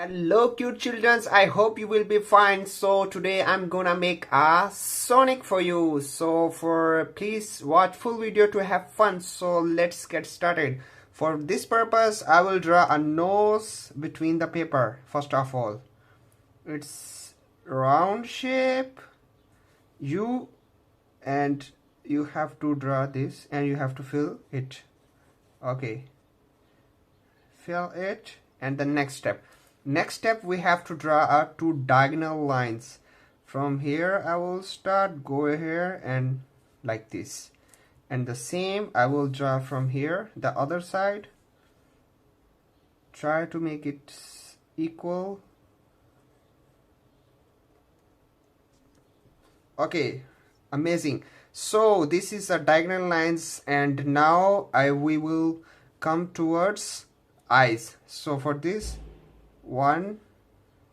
Hello cute childrens, I hope you will be fine. So today I'm gonna make a Sonic for you. So please watch full video to have fun. So let's get started. For this purpose I will draw a nose between the paper. First of all, it's round shape U, and you have to draw this and you have to fill it. Okay, fill it. And the next step we have to draw our two diagonal lines. From here I will start, go here and like this, and the same I will draw from here the other side. Try to make it equal. Okay, amazing. So this is the diagonal lines, and now we will come towards eyes. So for this one,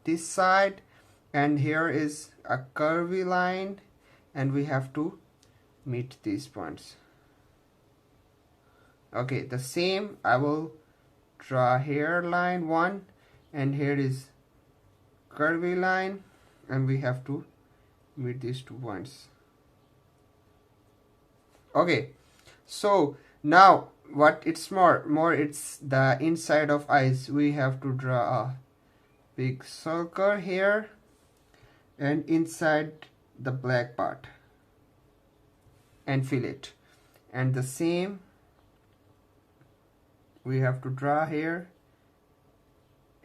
this side, and here is a curvy line, and we have to meet these points. Okay, the same I will draw here line one, and here is curvy line, and we have to meet these 2 points. Okay, so now what it's more it's the inside of eyes. We have to draw a big circle here and inside the black part and fill it, and the same we have to draw here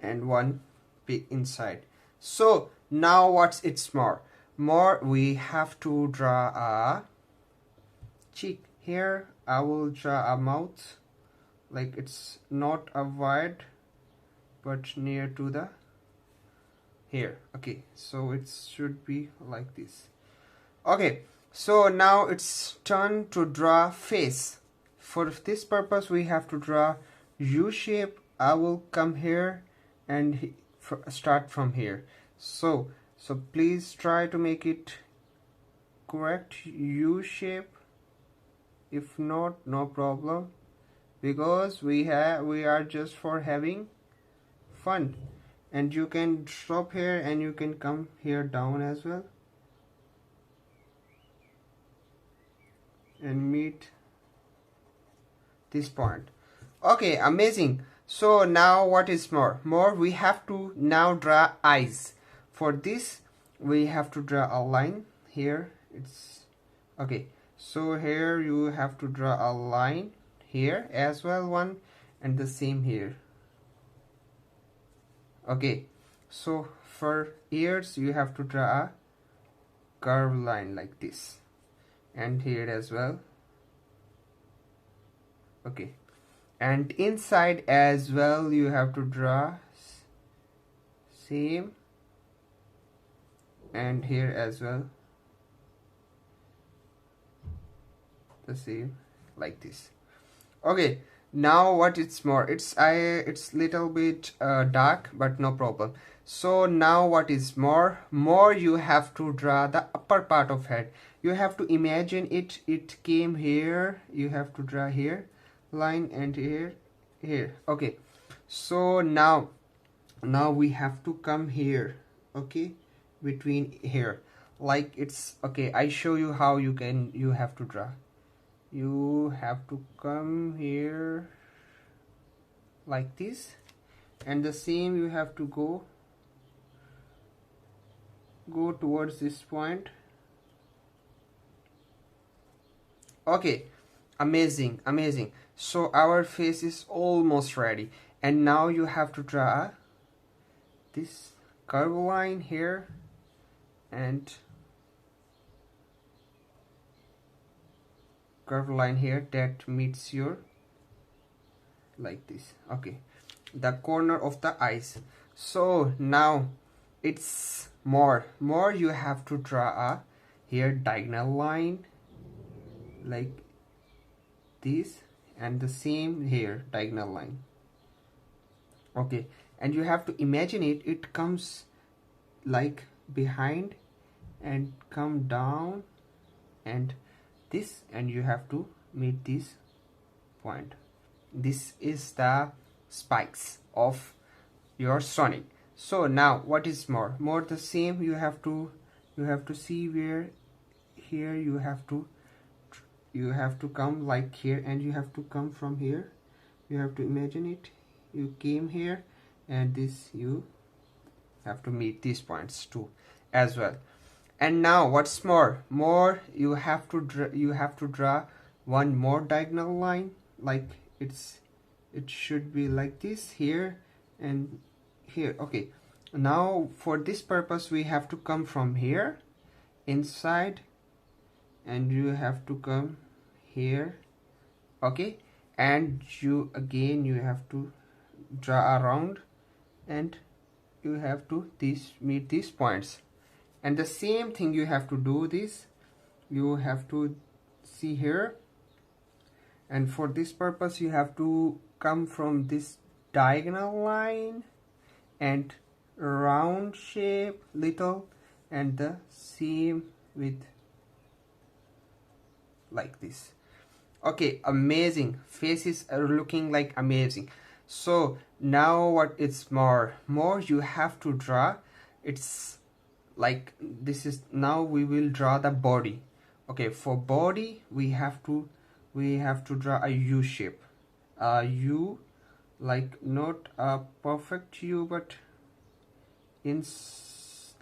and one big inside. So now what's it's more we have to draw a cheek. Here I will draw a mouth, like it's not a wide but near to the here. Okay, so it should be like this. Okay, so now it's turn to draw face. For this purpose we have to draw U shape. I will come here and start from here. So please try to make it correct U shape. If not, no problem, because we are just for having fun. And you can stop here and you can come here down as well and meet this point. Okay, amazing. So now what is more we have to now draw eyes. For this we have to draw a line here. It's okay, so here you have to draw a line here as well, one, and the same here. Okay, so for ears you have to draw a curved line like this, and here as well. Okay, and inside as well you have to draw same, and here as well the same, like this. Okay, now what it's more it's little bit dark, but no problem. So now what is more you have to draw the upper part of head. You have to imagine it came here. You have to draw here line and here. Okay, so now we have to come here. Okay, between here, like it's okay. I show you how you have to draw. You have to come here like this, and the same you have to go towards this point. Okay, amazing. So our face is almost ready, and now you have to draw this curve line here and curve line here that meets your like this. Okay, the corner of the eyes. So now it's more you have to draw a here diagonal line like this, and the same here diagonal line. Okay, and you have to imagine it comes like behind and come down and this, and you have to meet this point. This is the spikes of your Sonic. So now what is more the same. You have to see where here you have to come like here, and you have to come from here. You have to imagine it, you came here, and this you have to meet these points too as well. And now what's more you have to draw one more diagonal line, like it should be like this here and here. Okay, now for this purpose we have to come from here inside, and you have to come here. Okay, and you have to draw around, and you have to meet these points. And the same thing you have to do this, you have to see here, and for this purpose you have to come from this diagonal line and round shape little, and the same with like this. Okay, amazing. Faces are looking like amazing. So now what it's more you have to draw. It's like this is now we will draw the body. Okay, for body we have to draw a U shape. A U, like not a perfect U, but in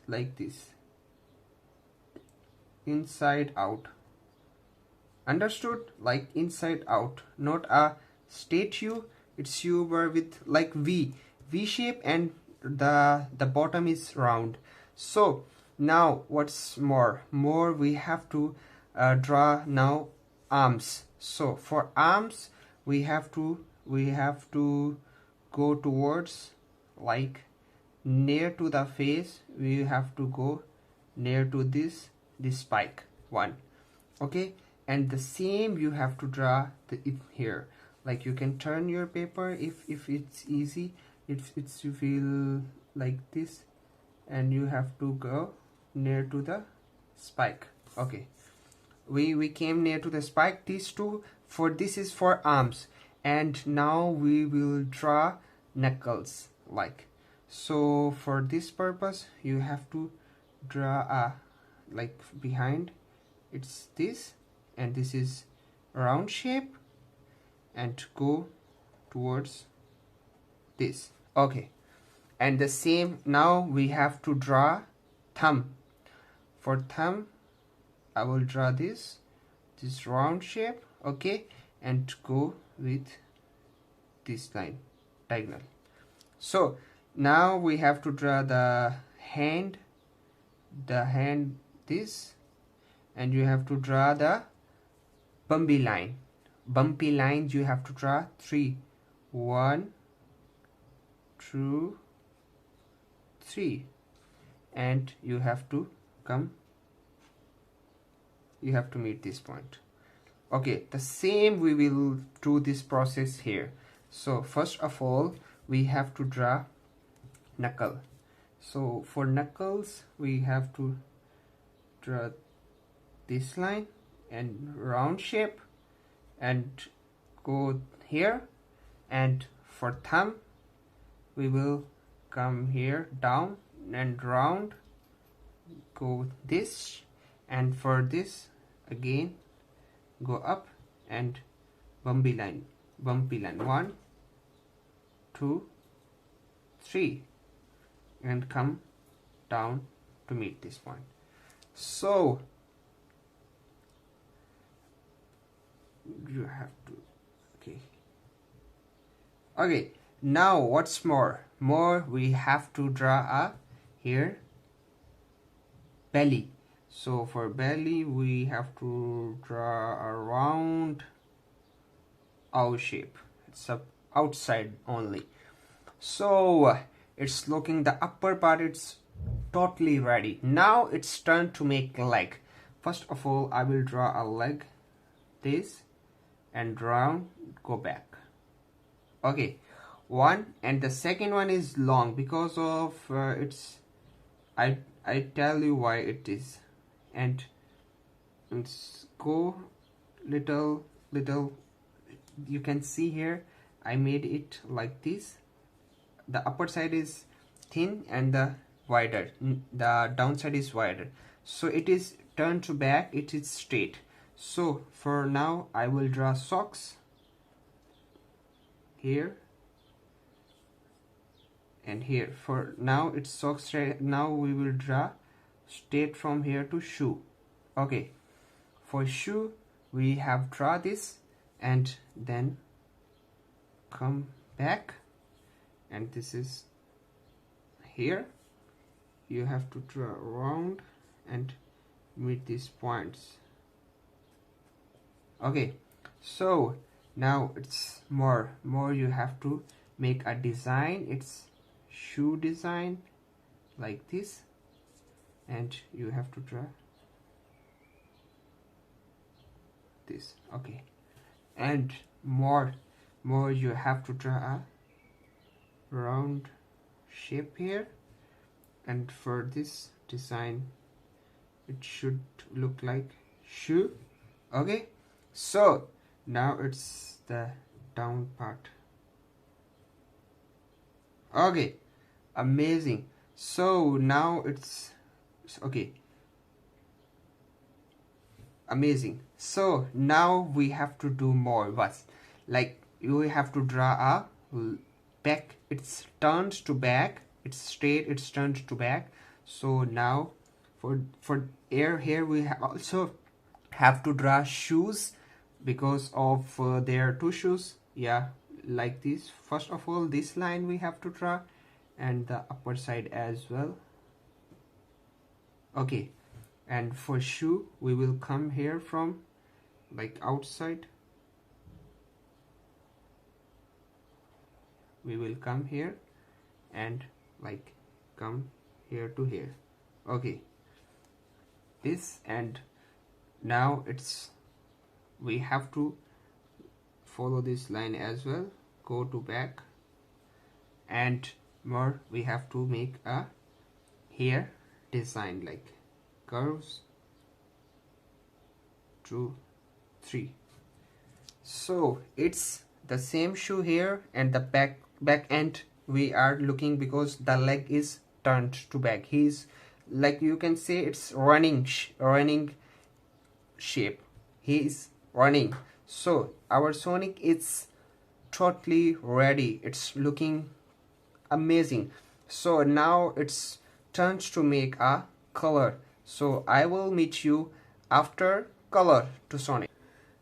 like this, inside out. Understood? Like inside out, not a straight U. It's U but with like V shape, and the bottom is round. So now what's more we have to draw now arms. So for arms we have to go towards, like near to the face. We have to go near to this spike one. Okay, and the same you have to draw it here. Like you can turn your paper if it's easy, if you feel like this, and you have to go near to the spike. Okay, we came near to the spike. These two, for this is for arms. And now we will draw knuckles, like so. For this purpose you have to draw a, like behind it's this, and this is round shape, and go towards this. Okay, and the same now we have to draw thumb. For thumb I will draw this round shape. Okay, and go with this line diagonal. So now we have to draw the hand this, and you have to draw the bumpy lines. You have to draw 3. 1, 2, 3, and you have to meet this point. Okay, the same we will do this process here. So first of all we have to draw knuckle. So for knuckles we have to draw this line and round shape, and go here. And for thumb we will come here down and round, go this. And for this again go up and bumpy line 1, 2, 3, and come down to meet this point. So you have to okay, now what's more we have to draw a here belly. So for belly we have to draw a round owl shape. It's a outside only. So it's looking, the upper part it's totally ready. Now it's turn to make leg. First of all I will draw a leg, this, and round, go back. Okay, one. And the second one is long because of it's I tell you why it is. And let's go little, you can see here I made it like this. The upper side is thin and the wider, the downside is wider. So it is turned to back, it is straight. So for now I will draw socks here and here. For now it's socks straight. Now we will draw straight from here to shoe. Okay, for shoe we have draw this and then come back, and this is here. You have to draw around and meet these points. Okay, so now it's more you have to make a design. It's shoe design like this, and you have to draw this. Okay, and more you have to draw a round shape here, and for this design it should look like shoe. Okay, so now it's the down part. Okay, amazing. So now it's okay, amazing. So now we have to do more. What's like, you have to draw a back. It's turned to back, it's straight, it's turned to back. So now for here we also have to draw shoes because of their two shoes. Yeah, like this. First of all, this line we have to draw, and the upper side as well. Okay, and for shoe we will come here from like outside. We will come here and like come here to here. Okay, this, and now it's we have to follow this line as well, go to back, and more we have to make a here design like curves 2 3. So it's the same shoe here, and the back end we are looking because the leg is turned to back. He's like, you can say it's running shape. He is running. So our Sonic is totally ready. It's looking amazing. So now it's turned to make a color. So I will meet you after color to Sonic.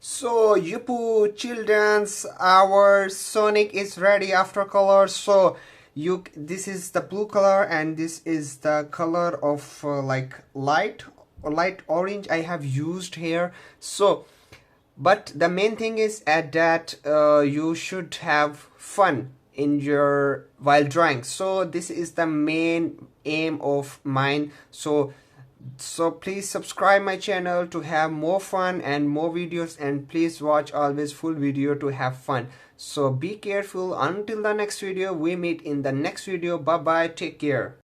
So Yupu children's, our Sonic is ready after color. So this is the blue color, and this is the color of like light orange I have used here. So but the main thing is that you should have fun in your while drawing. So this is the main aim of mine. So please subscribe my channel to have more fun and more videos, and please watch always full video to have fun. So be careful. Until the next video, we meet in the next video. Bye bye, take care.